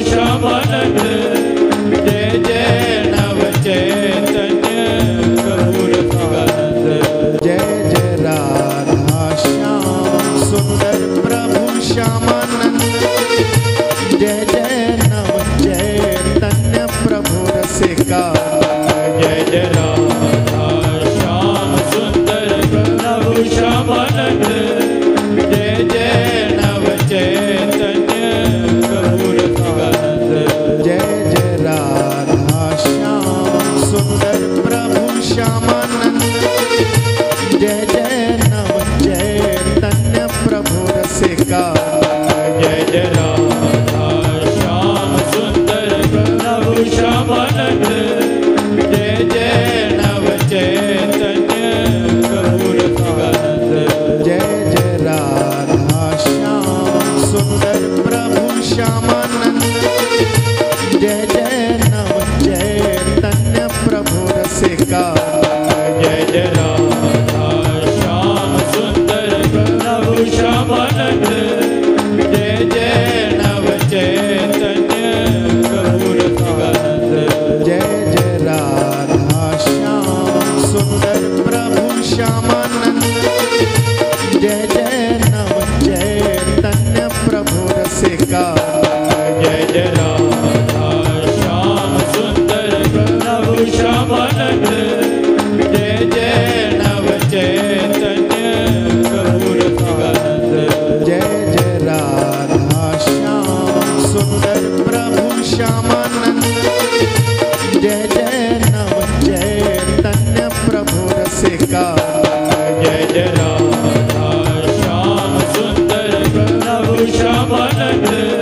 श्यामानंद जय जय नव चैतन्य प्रभु रसिकानंद जय जय राधा श्याम सुंदर प्रभु श्यामानंद जय जय नव चैतन्य प्रभु रसिकानंद जय जय राधा श्याम सुंदर प्रभु श्यामानंद जय जय नव चैतन्य प्रभु रसिकानंद जय जय राधा श्याम सुंदर प्रभु श्यामानंद जय जय नव चैतन्य प्रभु रसिकानंद जय जय राधा श्याम सुंदर प्रभु श्यामानंद जय जय नव चैतन्य प्रभु रसिकानंद जय जय राधा श्याम सुंदर प्रभु श्यामानंद जय जय नव चैतन्य प्रभु रसिकानंद जय जय राधा श्याम सुंदर प्रभु श्यामानंद जय जय नव चैतन्य प्रभु रसिकानंद जय जय राधा श्याम सुंदर प्रभु श्यामानंद जय जय नव चैतन्य प्रभु रसिकानंद जय जय राधा श्याम सुंदर प्रभु श्यामानंद जय जय नव चैतन्य प्रभु रसिकानंद जय जय राधा श्याम सुंदर प्रभु श्यामानंद जय जय नव चैतन्य प्रभु रसिकानंद जय जय राधा श्याम सुंदर प्रभु श्यामानंद